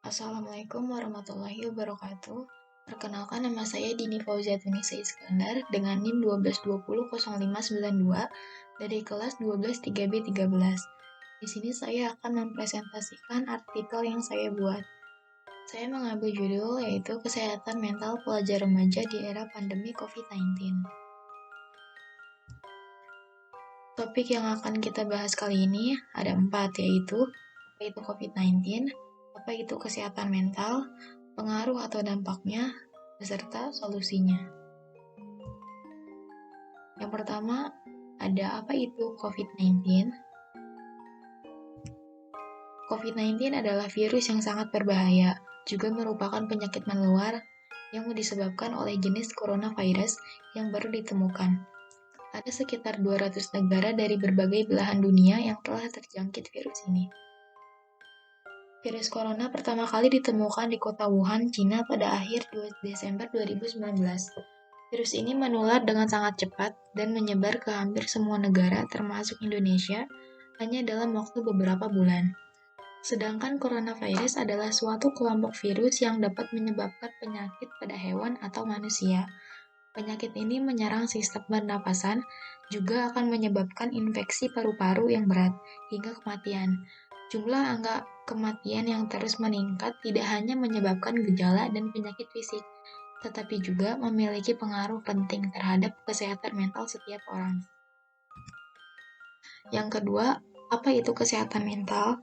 Assalamualaikum warahmatullahi wabarakatuh. Perkenalkan, nama saya Dini Fauziatunisa Iskandar dengan NIM 122000592 dari kelas 12 3B 13. Di sini saya akan mempresentasikan artikel yang saya buat. Saya mengambil judul yaitu Kesehatan Mental Pelajar Remaja di Era Pandemi COVID-19. Topik yang akan kita bahas kali ini ada 4, yaitu apa itu COVID-19, apa itu kesehatan mental, pengaruh atau dampaknya, beserta solusinya. Yang pertama, ada apa itu COVID-19? COVID-19 adalah virus yang sangat berbahaya, juga merupakan penyakit menular yang disebabkan oleh jenis coronavirus yang baru ditemukan. Ada sekitar 200 negara dari berbagai belahan dunia yang telah terjangkit virus ini. Virus corona pertama kali ditemukan di kota Wuhan, Cina pada akhir Desember 2019. Virus ini menular dengan sangat cepat dan menyebar ke hampir semua negara termasuk Indonesia hanya dalam waktu beberapa bulan. Sedangkan coronavirus adalah suatu kelompok virus yang dapat menyebabkan penyakit pada hewan atau manusia. Penyakit ini menyerang sistem pernapasan, juga akan menyebabkan infeksi paru-paru yang berat, hingga kematian. Jumlah angka kematian yang terus meningkat tidak hanya menyebabkan gejala dan penyakit fisik, tetapi juga memiliki pengaruh penting terhadap kesehatan mental setiap orang. Yang kedua, apa itu kesehatan mental?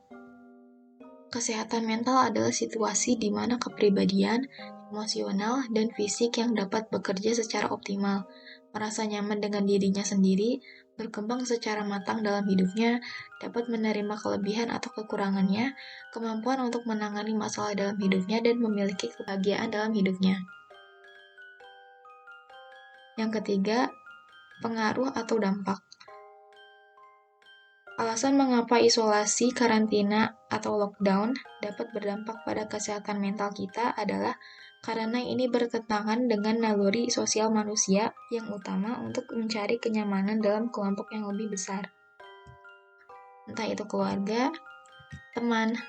Kesehatan mental adalah situasi di mana kepribadian, emosional, dan fisik yang dapat bekerja secara optimal, merasa nyaman dengan dirinya sendiri, berkembang secara matang dalam hidupnya, dapat menerima kelebihan atau kekurangannya, kemampuan untuk menangani masalah dalam hidupnya, dan memiliki kebahagiaan dalam hidupnya. Yang ketiga, pengaruh atau dampak. Alasan mengapa isolasi, karantina, atau lockdown dapat berdampak pada kesehatan mental kita adalah karena ini bertentangan dengan naluri sosial manusia yang utama untuk mencari kenyamanan dalam kelompok yang lebih besar. Entah itu keluarga, teman,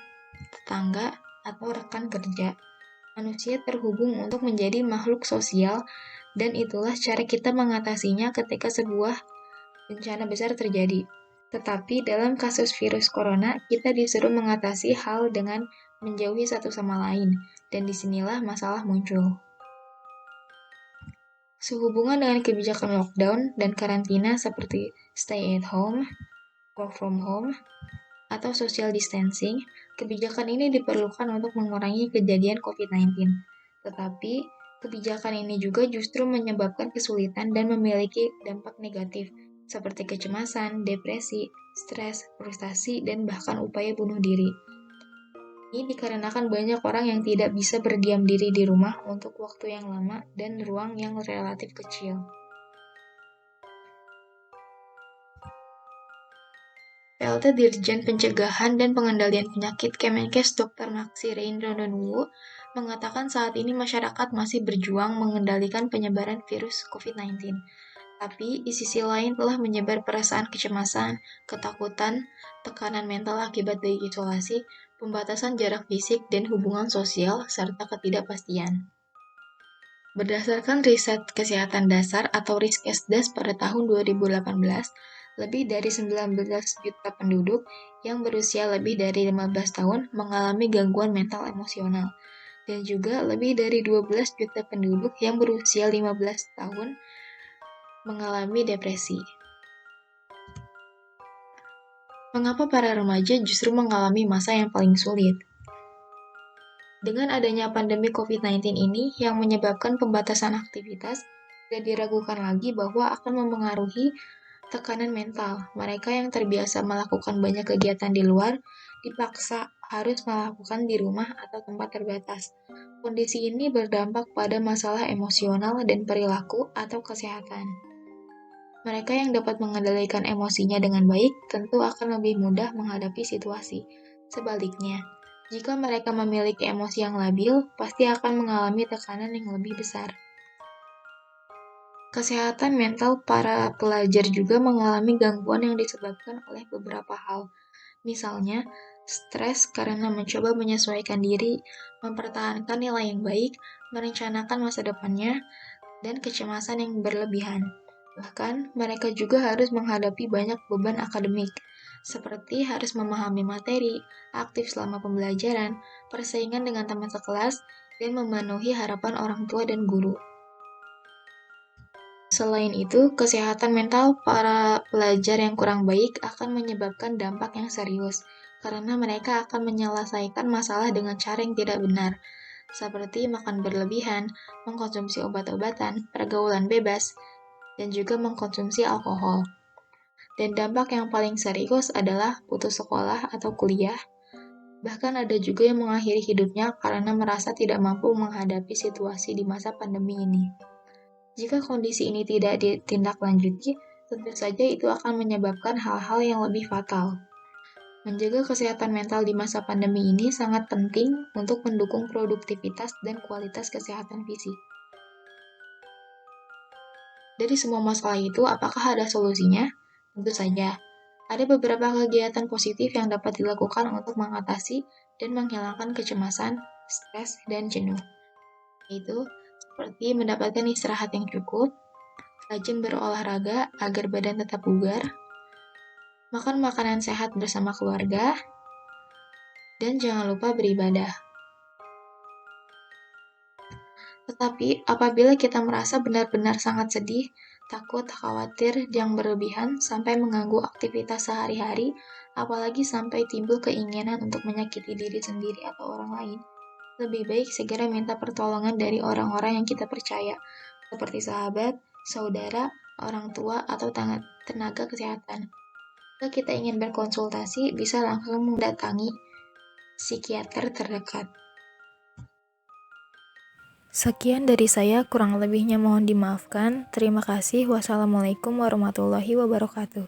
tetangga, atau rekan kerja. Manusia terhubung untuk menjadi makhluk sosial, dan itulah cara kita mengatasinya ketika sebuah bencana besar terjadi. Tetapi dalam kasus virus corona, kita disuruh mengatasi hal dengan menjauhi satu sama lain, dan disinilah masalah muncul. Sehubungan dengan kebijakan lockdown dan karantina seperti stay at home, work from home, atau social distancing, kebijakan ini diperlukan untuk mengurangi kejadian COVID-19. Tetapi, kebijakan ini juga justru menyebabkan kesulitan dan memiliki dampak negatif, seperti kecemasan, depresi, stres, frustasi, dan bahkan upaya bunuh diri. Ini dikarenakan banyak orang yang tidak bisa berdiam diri di rumah untuk waktu yang lama dan ruang yang relatif kecil. PLT Dirjen Pencegahan dan Pengendalian Penyakit Kemenkes Dr. Maksi Reindrononuwu mengatakan saat ini masyarakat masih berjuang mengendalikan penyebaran virus COVID-19. Tapi, di sisi lain telah menyebar perasaan kecemasan, ketakutan, tekanan mental akibat dari isolasi, pembatasan jarak fisik dan hubungan sosial, serta ketidakpastian. Berdasarkan riset kesehatan dasar atau Riskesdas pada tahun 2018, lebih dari 19 juta penduduk yang berusia lebih dari 15 tahun mengalami gangguan mental emosional, dan juga lebih dari 12 juta penduduk yang berusia 15 tahun mengalami depresi. Mengapa para remaja justru mengalami masa yang paling sulit? Dengan adanya pandemi COVID-19 ini yang menyebabkan pembatasan aktivitas, tidak diragukan lagi bahwa akan mempengaruhi tekanan mental. Mereka yang terbiasa melakukan banyak kegiatan di luar, dipaksa harus melakukan di rumah atau tempat terbatas. Kondisi ini berdampak pada masalah emosional dan perilaku atau kesehatan. Mereka yang dapat mengendalikan emosinya dengan baik tentu akan lebih mudah menghadapi situasi. Sebaliknya, jika mereka memiliki emosi yang labil, pasti akan mengalami tekanan yang lebih besar. Kesehatan mental para pelajar juga mengalami gangguan yang disebabkan oleh beberapa hal. Misalnya, stres karena mencoba menyesuaikan diri, mempertahankan nilai yang baik, merencanakan masa depannya, dan kecemasan yang berlebihan. Bahkan, mereka juga harus menghadapi banyak beban akademik, seperti harus memahami materi, aktif selama pembelajaran, persaingan dengan teman sekelas, dan memenuhi harapan orang tua dan guru. Selain itu, kesehatan mental para pelajar yang kurang baik akan menyebabkan dampak yang serius, karena mereka akan menyelesaikan masalah dengan cara yang tidak benar, seperti makan berlebihan, mengkonsumsi obat-obatan, pergaulan bebas, dan juga mengkonsumsi alkohol. Dan dampak yang paling serius adalah putus sekolah atau kuliah. Bahkan ada juga yang mengakhiri hidupnya karena merasa tidak mampu menghadapi situasi di masa pandemi ini. Jika kondisi ini tidak ditindaklanjuti, tentu saja itu akan menyebabkan hal-hal yang lebih fatal. Menjaga kesehatan mental di masa pandemi ini sangat penting untuk mendukung produktivitas dan kualitas kesehatan fisik. Dari semua masalah itu, apakah ada solusinya? Tentu saja. Ada beberapa kegiatan positif yang dapat dilakukan untuk mengatasi dan menghilangkan kecemasan, stres, dan jenuh. Yaitu seperti mendapatkan istirahat yang cukup, rajin berolahraga agar badan tetap bugar, makan makanan sehat bersama keluarga, dan jangan lupa beribadah. Tetapi, apabila kita merasa benar-benar sangat sedih, takut, khawatir, yang berlebihan sampai mengganggu aktivitas sehari-hari, apalagi sampai timbul keinginan untuk menyakiti diri sendiri atau orang lain, lebih baik segera minta pertolongan dari orang-orang yang kita percaya, seperti sahabat, saudara, orang tua, atau tenaga kesehatan. Jika kita ingin berkonsultasi, bisa langsung mendatangi psikiater terdekat. Sekian dari saya, kurang lebihnya mohon dimaafkan. Terima kasih. Wassalamualaikum warahmatullahi wabarakatuh.